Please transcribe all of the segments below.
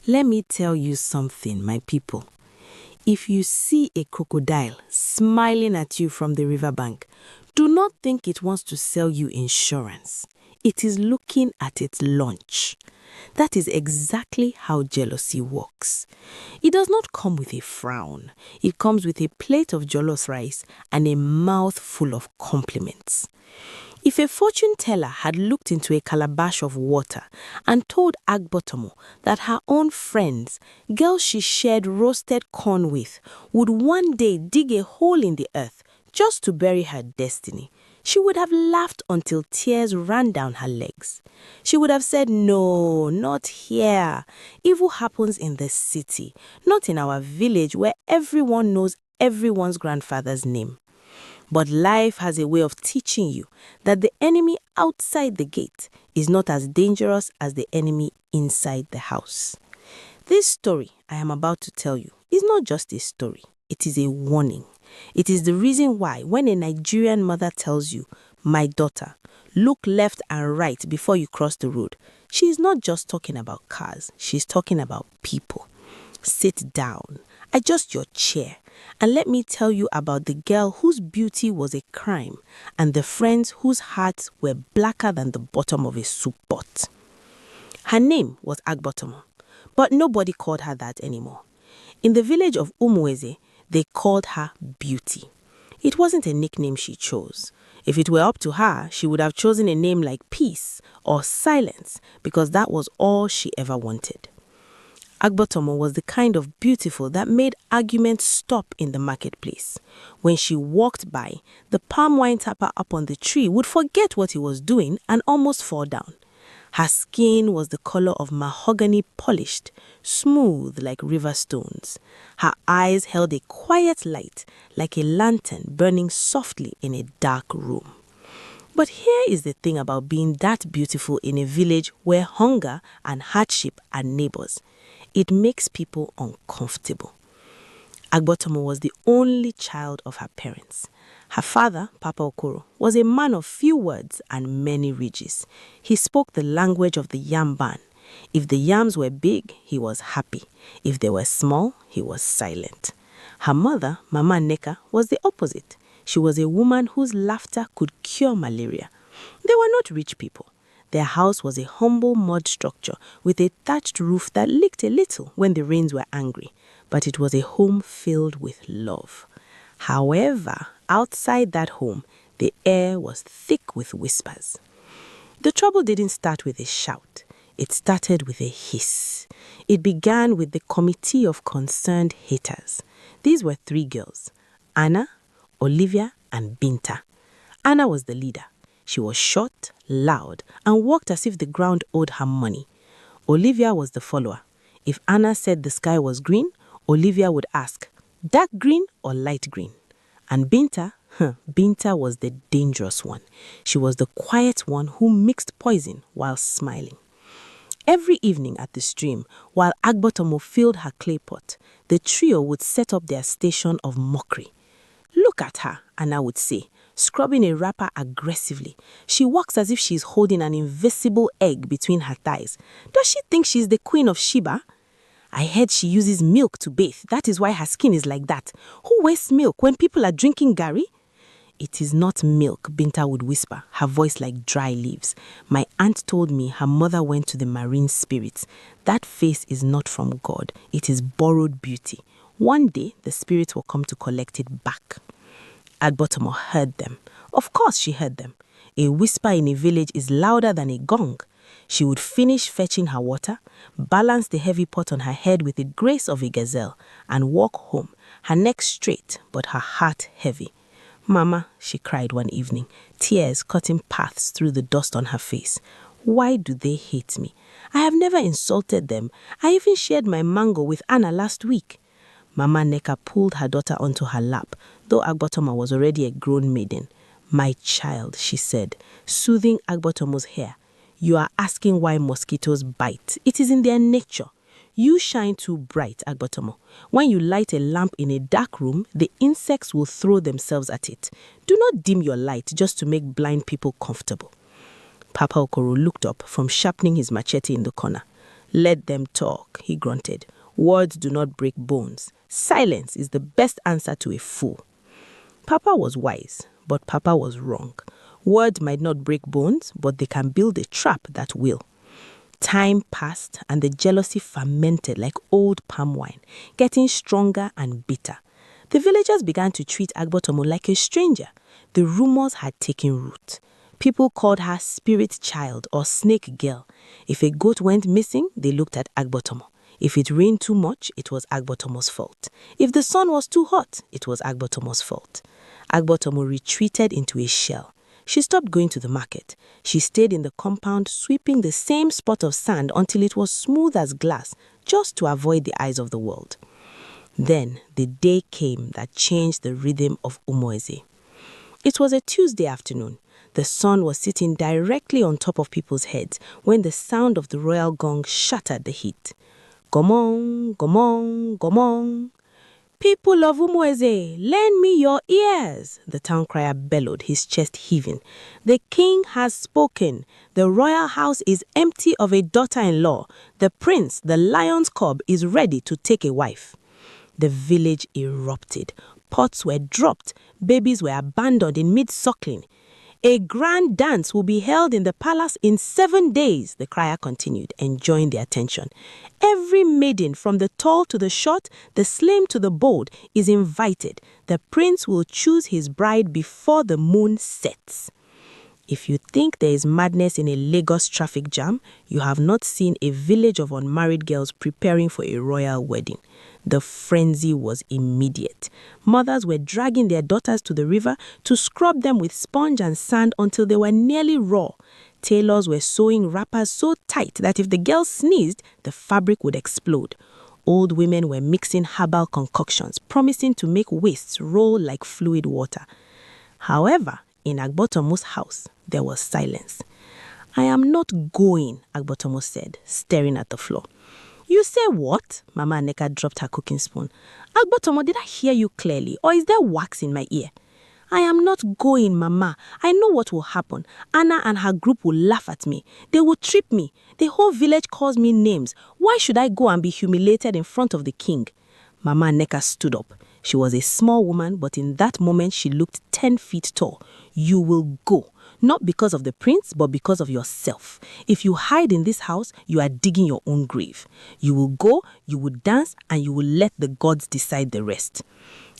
Let me tell you something, my people. If you see a crocodile smiling at you from the riverbank, do not think it wants to sell you insurance. It is looking at its lunch. That is exactly how jealousy works. It does not come with a frown. It comes with a plate of jollof rice and a mouth full of compliments. If a fortune teller had looked into a calabash of water and told Agbotomo that her own friends, girls she shared roasted corn with, would one day dig a hole in the earth just to bury her destiny, she would have laughed until tears ran down her legs. She would have said, "No, not here. Evil happens in the city, not in our village where everyone knows everyone's grandfather's name." But life has a way of teaching you that the enemy outside the gate is not as dangerous as the enemy inside the house. This story I am about to tell you is not just a story, it is a warning. It is the reason why when a Nigerian mother tells you, "My daughter, look left and right before you cross the road," she is not just talking about cars, she's talking about people. Sit down, adjust your chair, and let me tell you about the girl whose beauty was a crime and the friends whose hearts were blacker than the bottom of a soup pot. Her name was Agbotomo, but nobody called her that anymore. In the village of Umueze, they called her Beauty. It wasn't a nickname she chose. If it were up to her, she would have chosen a name like Peace or Silence because that was all she ever wanted. Agbotomo was the kind of beautiful that made arguments stop in the marketplace. When she walked by, the palm wine tapper up on the tree would forget what he was doing and almost fall down. Her skin was the color of mahogany polished, smooth like river stones. Her eyes held a quiet light like a lantern burning softly in a dark room. But here is the thing about being that beautiful in a village where hunger and hardship are neighbors. It makes people uncomfortable. Agbotomo was the only child of her parents. Her father, Papa Okoro, was a man of few words and many ridges. He spoke the language of the yam barn. If the yams were big, he was happy. If they were small, he was silent. Her mother, Mama Neka, was the opposite. She was a woman whose laughter could cure malaria. They were not rich people. Their house was a humble mud structure with a thatched roof that leaked a little when the rains were angry, but it was a home filled with love. However, outside that home, the air was thick with whispers. The trouble didn't start with a shout. It started with a hiss. It began with the Committee of Concerned Haters. These were 3 girls, Anna, Olivia, and Binta. Anna was the leader. She was short, loud, and walked as if the ground owed her money. Olivia was the follower. If Anna said the sky was green, Olivia would ask, "Dark green or light green?" And Binta was the dangerous one. She was the quiet one who mixed poison while smiling. Every evening at the stream, while Agbotomo filled her clay pot, the trio would set up their station of mockery. "Look at her," Anna would say, scrubbing a wrapper aggressively. "She walks as if she's holding an invisible egg between her thighs. Does she think she's the Queen of Sheba? I heard she uses milk to bathe. That is why her skin is like that. Who wastes milk when people are drinking gari?" "It is not milk," Binta would whisper, her voice like dry leaves. "My aunt told me her mother went to the marine spirits. That face is not from God. It is borrowed beauty. One day, the spirits will come to collect it back." Agbotomo heard them. Of course she heard them. A whisper in a village is louder than a gong. She would finish fetching her water, balance the heavy pot on her head with the grace of a gazelle, and walk home, her neck straight but her heart heavy. "Mama," she cried one evening, tears cutting paths through the dust on her face. "Why do they hate me? I have never insulted them. I even shared my mango with Anna last week." Mama Neka pulled her daughter onto her lap, though Agbotomo was already a grown maiden. "My child," she said, soothing Agbotomo's hair, "you are asking why mosquitoes bite. It is in their nature. You shine too bright, Agbotomo. When you light a lamp in a dark room, the insects will throw themselves at it. Do not dim your light just to make blind people comfortable." Papa Okoro looked up from sharpening his machete in the corner. "Let them talk," he grunted. "Words do not break bones. Silence is the best answer to a fool." Papa was wise, but Papa was wrong. Words might not break bones, but they can build a trap that will. Time passed and the jealousy fermented like old palm wine, getting stronger and bitter. The villagers began to treat Agbotomo like a stranger. The rumors had taken root. People called her spirit child or snake girl. If a goat went missing, they looked at Agbotomo. If it rained too much, it was Agbotomo's fault. If the sun was too hot, it was Agbotomo's fault. Agbotomo retreated into a shell. She stopped going to the market. She stayed in the compound, sweeping the same spot of sand until it was smooth as glass, just to avoid the eyes of the world. Then the day came that changed the rhythm of Umueze. It was a Tuesday afternoon. The sun was sitting directly on top of people's heads when the sound of the royal gong shattered the heat. Gomong, gomong, gomong. "People of Umueze, lend me your ears," the town crier bellowed, his chest heaving. "The king has spoken. The royal house is empty of a daughter-in-law. The prince, the lion's cub, is ready to take a wife." The village erupted. Pots were dropped. Babies were abandoned in mid-suckling. "A grand dance will be held in the palace in 7 days," the crier continued, enjoying the attention. "Every maiden, from the tall to the short, the slim to the bold, is invited. The prince will choose his bride before the moon sets." If you think there is madness in a Lagos traffic jam, you have not seen a village of unmarried girls preparing for a royal wedding. The frenzy was immediate. Mothers were dragging their daughters to the river to scrub them with sponge and sand until they were nearly raw. Tailors were sewing wrappers so tight that if the girls sneezed, the fabric would explode. Old women were mixing herbal concoctions, promising to make waists roll like fluid water. However, in Agbotomo's house, there was silence. "I am not going," Agbotomo said, staring at the floor. "You say what?" Mama Aneka dropped her cooking spoon. "Agbotomo, did I hear you clearly, or is there wax in my ear?" "I am not going, Mama. I know what will happen. Anna and her group will laugh at me. They will trip me. The whole village calls me names. Why should I go and be humiliated in front of the king?" Mama Aneka stood up. She was a small woman, but in that moment she looked 10 feet tall. "You will go. Not because of the prince, but because of yourself. If you hide in this house, you are digging your own grave. You will go, you will dance, and you will let the gods decide the rest."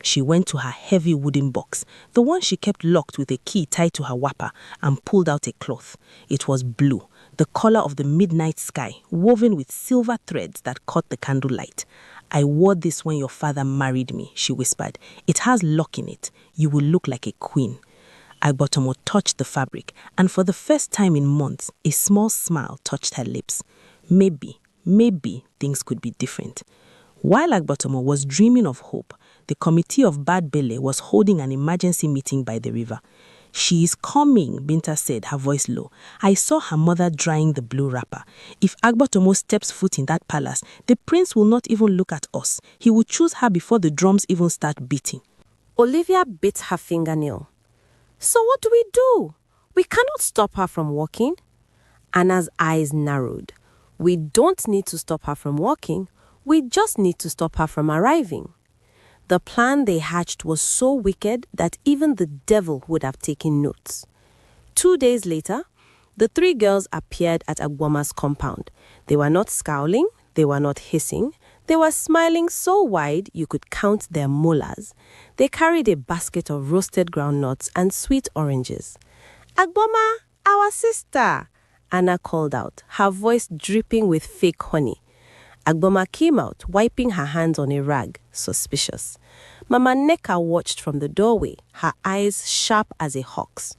She went to her heavy wooden box, the one she kept locked with a key tied to her wrapper, and pulled out a cloth. It was blue, the color of the midnight sky, woven with silver threads that caught the candlelight. "I wore this when your father married me," she whispered. "It has lock in it. You will look like a queen." Agbotomo touched the fabric, and for the first time in months, a small smile touched her lips. Maybe things could be different. While Agbotomo was dreaming of hope, the committee of Bad Bele was holding an emergency meeting by the river. "She is coming," Binta said, her voice low. "I saw her mother drying the blue wrapper. If Agbotomo steps foot in that palace, the prince will not even look at us. He will choose her before the drums even start beating." Olivia bit her fingernail. "So what do we do? We cannot stop her from walking." Anna's eyes narrowed. "We don't need to stop her from walking. We just need to stop her from arriving." The plan they hatched was so wicked that even the devil would have taken notes. 2 days later, the 3 girls appeared at Agboma's compound. They were not scowling, they were not hissing. They were smiling so wide you could count their molars. They carried a basket of roasted groundnuts and sweet oranges. "Agboma, our sister," Anna called out, her voice dripping with fake honey. Agboma came out, wiping her hands on a rag, suspicious. Mama Neka watched from the doorway, her eyes sharp as a hawk's.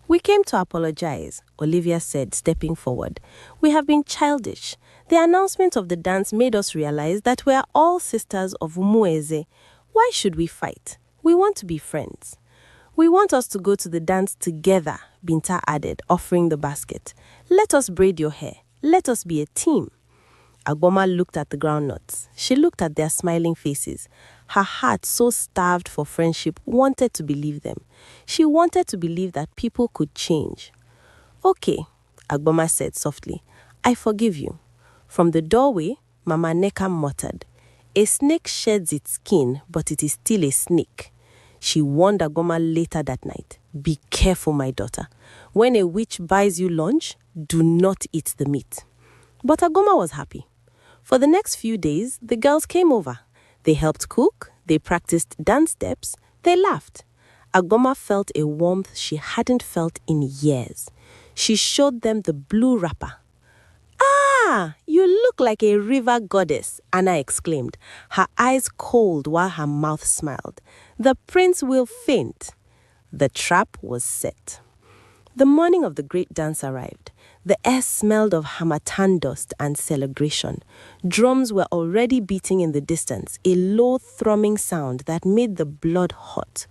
"We came to apologize," Olivia said, stepping forward. "We have been childish. The announcement of the dance made us realize that we are all sisters of Umueze. Why should we fight? We want to be friends." "We want us to go to the dance together," Binta added, offering the basket. "Let us braid your hair. Let us be a team." Agboma looked at the groundnuts. She looked at their smiling faces. Her heart, so starved for friendship, wanted to believe them. She wanted to believe that people could change. "Okay," Agboma said softly. "I forgive you. From the doorway, Mama Neka muttered, "A snake sheds its skin, but it is still a snake." She warned Agboma later that night, "Be careful, my daughter. When a witch buys you lunch, do not eat the meat." But Agboma was happy. For the next few days, the girls came over. They helped cook, they practiced dance steps, they laughed. Agboma felt a warmth she hadn't felt in years. She showed them the blue wrapper. "Ah, you look like a river goddess," Anna exclaimed, her eyes cold while her mouth smiled. "The prince will faint." The trap was set. The morning of the great dance arrived. The air smelled of harmattan dust and celebration. Drums were already beating in the distance, a low thrumming sound that made the blood hot.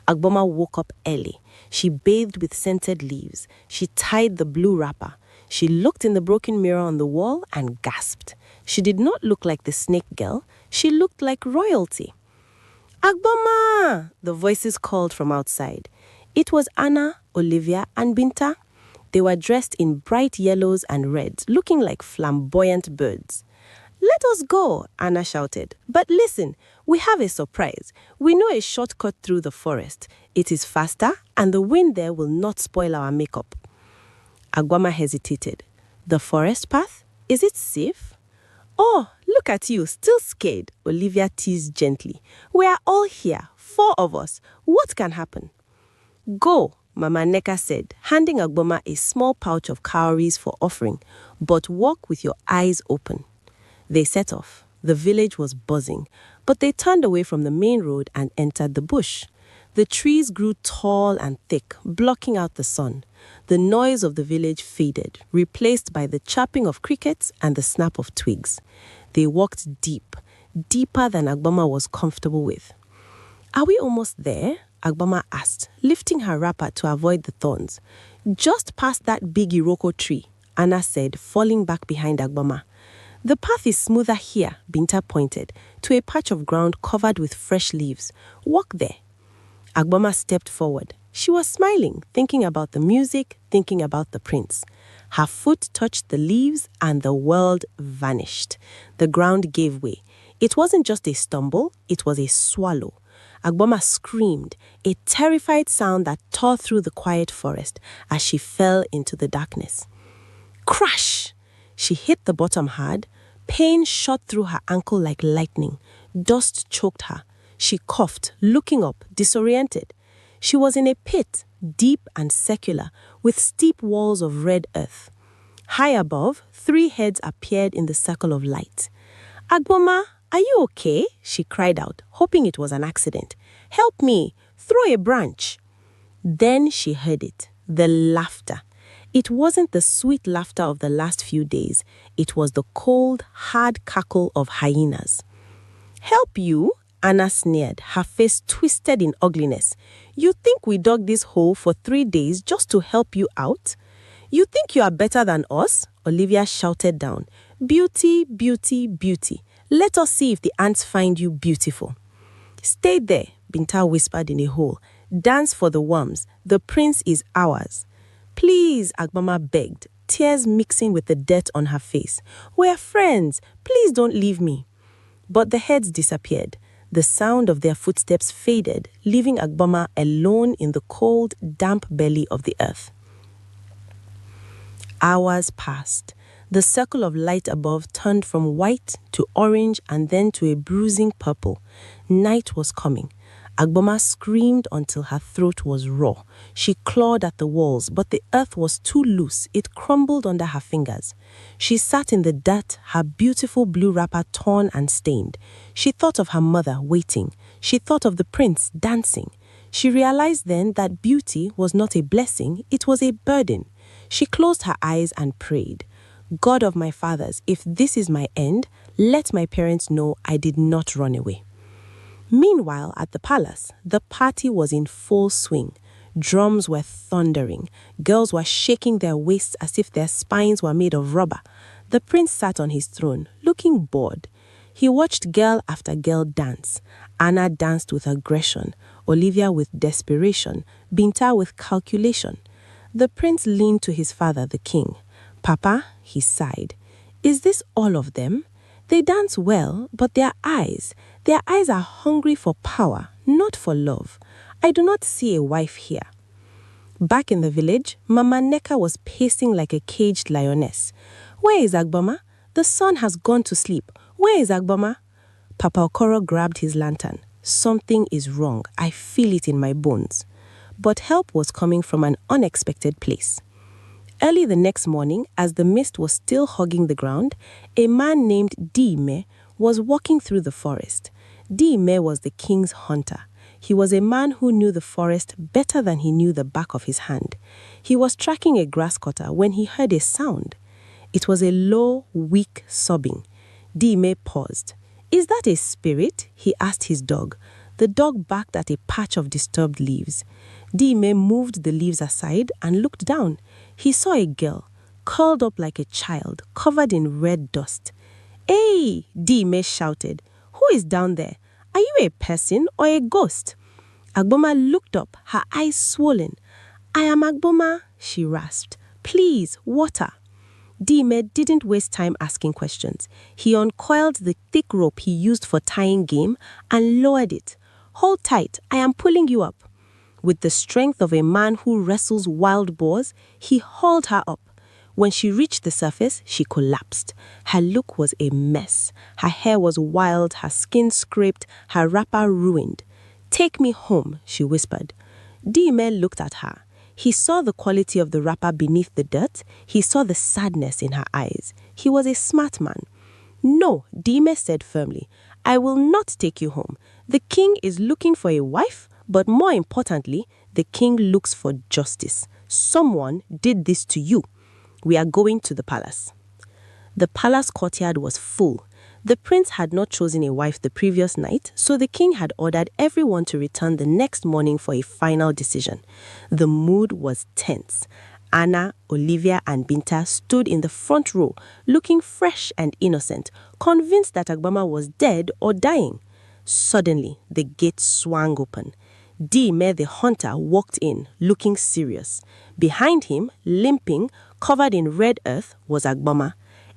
Agboma woke up early. She bathed with scented leaves. She tied the blue wrapper. She looked in the broken mirror on the wall and gasped. She did not look like the snake girl. She looked like royalty. "Agboma!" the voices called from outside. It was Anna, Olivia, and Binta. They were dressed in bright yellows and reds, looking like flamboyant birds. "Let us go," Anna shouted. "But listen, we have a surprise. We know a shortcut through the forest. It is faster, and the wind there will not spoil our makeup." Agboma hesitated. "The forest path? Is it safe?" "Oh, look at you, still scared," Olivia teased gently. "We are all here, 4 of us. What can happen?" "Go," Mama Neka said, handing Agboma a small pouch of cowries for offering, "but walk with your eyes open." They set off. The village was buzzing, but they turned away from the main road and entered the bush. The trees grew tall and thick, blocking out the sun. The noise of the village faded, replaced by the chirping of crickets and the snap of twigs. They walked deep, deeper than Agboma was comfortable with. "Are we almost there?" Agboma asked, lifting her wrapper to avoid the thorns. "Just past that big Iroko tree," Anna said, falling back behind Agboma. "The path is smoother here," Binta pointed, to a patch of ground covered with fresh leaves. "Walk there." Agboma stepped forward. She was smiling, thinking about the music, thinking about the prince. Her foot touched the leaves and the world vanished. The ground gave way. It wasn't just a stumble, it was a swallow. Agboma screamed, a terrified sound that tore through the quiet forest as she fell into the darkness. Crash! She hit the bottom hard. Pain shot through her ankle like lightning. Dust choked her. She coughed, looking up, disoriented. She was in a pit, deep and circular, with steep walls of red earth. High above, 3 heads appeared in the circle of light. "Agboma, are you okay?" she cried out, hoping it was an accident. "Help me! Throw a branch!" Then she heard it, the laughter. It wasn't the sweet laughter of the last few days. It was the cold, hard cackle of hyenas. "Help you?" Anna sneered, her face twisted in ugliness. "You think we dug this hole for 3 days just to help you out? You think you are better than us?" Olivia shouted down. "Beauty, beauty, beauty. Let us see if the ants find you beautiful." "Stay there," Binta whispered in a hole. "Dance for the worms. The prince is ours." "Please," Agboma begged, tears mixing with the dirt on her face. "We're friends. Please don't leave me." But the heads disappeared. The sound of their footsteps faded, leaving Agboma alone in the cold, damp belly of the earth. Hours passed. The circle of light above turned from white to orange and then to a bruising purple. Night was coming. Agboma screamed until her throat was raw. She clawed at the walls, but the earth was too loose. It crumbled under her fingers. She sat in the dirt, her beautiful blue wrapper torn and stained. She thought of her mother waiting. She thought of the prince dancing. She realized then that beauty was not a blessing, it was a burden. She closed her eyes and prayed. "God of my fathers, if this is my end, let my parents know I did not run away." Meanwhile, at the palace, the party was in full swing. Drums were thundering. Girls were shaking their waists as if their spines were made of rubber. The prince sat on his throne, looking bored. He watched girl after girl dance. Anna danced with aggression, Olivia with desperation, Binta with calculation. The prince leaned to his father, the king. "Papa," he sighed, Is this all of them? They dance well, but their eyes are hungry for power, not for love. I do not see a wife here. Back in the village, Mama Neka was pacing like a caged lioness. Where is Agboma? The sun has gone to sleep. Where is Agboma? Papa Okoro grabbed his lantern. Something is wrong. I feel it in my bones. But help was coming from an unexpected place. Early the next morning, as the mist was still hugging the ground, a man named Dime was walking through the forest. Dime was the king's hunter. He was a man who knew the forest better than he knew the back of his hand. He was tracking a grass cutter when he heard a sound. It was a low, weak sobbing. Dime paused. "Is that a spirit?" he asked his dog. The dog barked at a patch of disturbed leaves. Dime moved the leaves aside and looked down. He saw a girl, curled up like a child, covered in red dust. "Hey!" Dime shouted. "Who is down there? Are you a person or a ghost?" Agboma looked up, her eyes swollen. "I am Agboma," she rasped. "Please, water." Dime didn't waste time asking questions. He uncoiled the thick rope he used for tying game and lowered it. "Hold tight, I am pulling you up." With the strength of a man who wrestles wild boars, he hauled her up. When she reached the surface, she collapsed. Her look was a mess. Her hair was wild, her skin scraped, her wrapper ruined. "Take me home," she whispered. Dime looked at her. He saw the quality of the wrapper beneath the dirt. He saw the sadness in her eyes. He was a smart man. "No," Dime said firmly. "I will not take you home. The king is looking for a wife, but more importantly, the king looks for justice. Someone did this to you. We are going to the palace." The palace courtyard was full. The prince had not chosen a wife the previous night, so the king had ordered everyone to return the next morning for a final decision. The mood was tense. Anna, Olivia, and Binta stood in the front row, looking fresh and innocent, convinced that Agbama was dead or dying. Suddenly, the gate swung open. Dime the hunter walked in, looking serious. Behind him, limping, covered in red earth, was Agboma.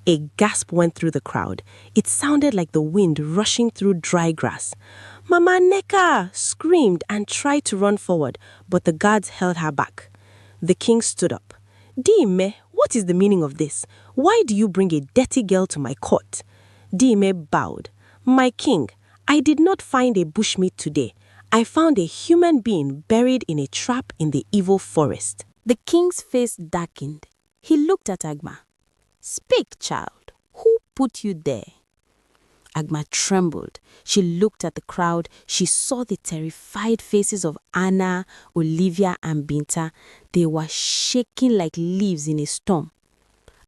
A gasp went through the crowd. It sounded like the wind rushing through dry grass. "Mama Neka!" screamed and tried to run forward, but the guards held her back. The king stood up. "Dime, what is the meaning of this? Why do you bring a dirty girl to my court?" Dime bowed. "My king, I did not find a bushmeat today. I found a human being buried in a trap in the evil forest." The king's face darkened. He looked at Agma. "Speak, child. Who put you there?" Agma trembled. She looked at the crowd. She saw the terrified faces of Anna, Olivia, and Binta. They were shaking like leaves in a storm.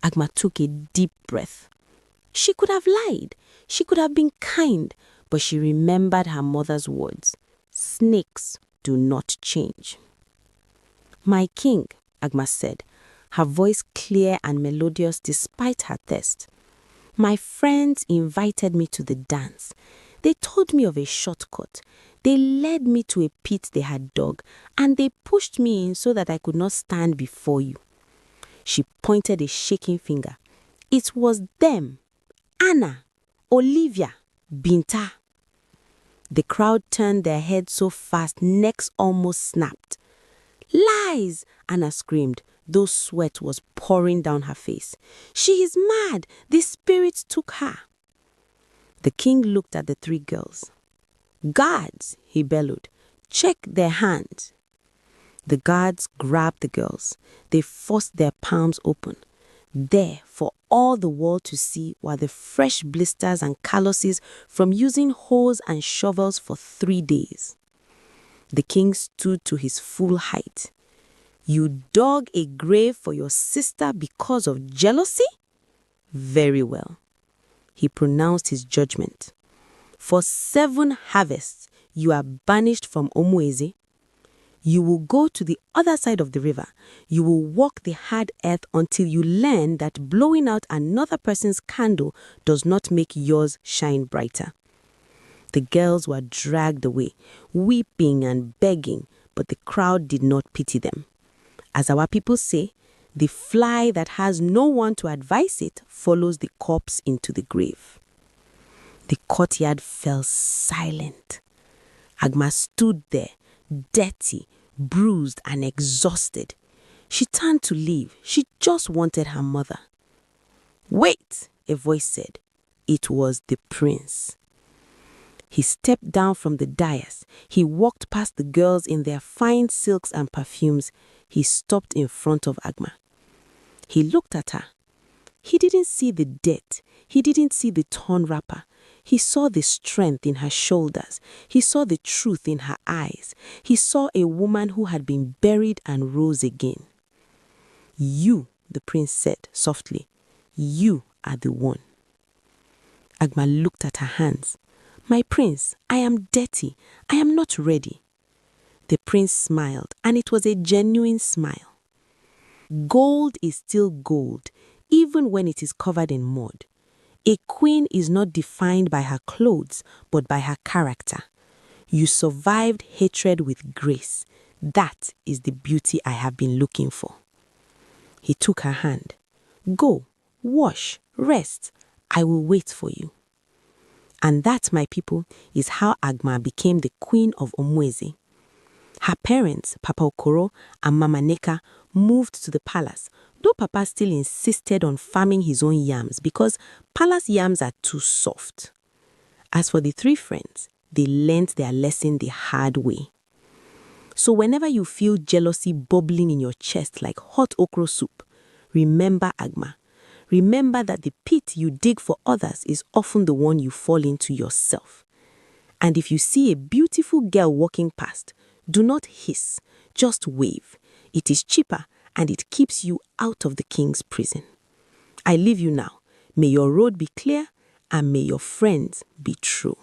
Agma took a deep breath. She could have lied. She could have been kind, but she remembered her mother's words. Snakes do not change. "My king," Agma said, her voice clear and melodious despite her thirst. "My friends invited me to the dance. They told me of a shortcut. They led me to a pit they had dug, and they pushed me in so that I could not stand before you." She pointed a shaking finger. "It was them. Anna, Olivia, Binta." The crowd turned their heads so fast, necks almost snapped. "Lies!" Anna screamed, though sweat was pouring down her face. "She is mad! The spirits took her." The king looked at the three girls. "Guards," he bellowed, "check their hands." The guards grabbed the girls. They forced their palms open. There, for all the world to see, were the fresh blisters and calluses from using hoes and shovels for 3 days. The king stood to his full height. "You dug a grave for your sister because of jealousy? Very well." He pronounced his judgment. "For 7 harvests, you are banished from Omueze. You will go to the other side of the river. You will walk the hard earth until you learn that blowing out another person's candle does not make yours shine brighter." The girls were dragged away, weeping and begging, but the crowd did not pity them. As our people say, The fly that has no one to advise it follows the corpse into the grave. The courtyard fell silent. Agma stood there, dirty, bruised and exhausted. She turned to leave. She just wanted her mother. "Wait," a voice said. It was the prince. He stepped down from the dais. He walked past the girls in their fine silks and perfumes. He stopped in front of Agma. He looked at her. He didn't see the dirt. He didn't see the torn wrapper. He saw the strength in her shoulders. He saw the truth in her eyes. He saw a woman who had been buried and rose again. "You," the prince said softly, "you are the one." Agma looked at her hands. "My prince, I am dirty. I am not ready." The prince smiled, and it was a genuine smile. Gold is still gold, even when it is covered in mud. A queen is not defined by her clothes, but by her character. You survived hatred with grace. That is the beauty I have been looking for. He took her hand. "Go, wash, rest. I will wait for you." And that, my people, is how Agma became the queen of Omueze. Her parents, Papa Okoro and Mama Neka, moved to the palace, though Papa still insisted on farming his own yams because palace yams are too soft. As for the three friends, they learnt their lesson the hard way. So whenever you feel jealousy bubbling in your chest like hot okra soup, remember Agma. Remember that the pit you dig for others is often the one you fall into yourself. And if you see a beautiful girl walking past, do not hiss, just wave. It is cheaper and it keeps you out of the king's prison. I leave you now. May your road be clear and may your friends be true.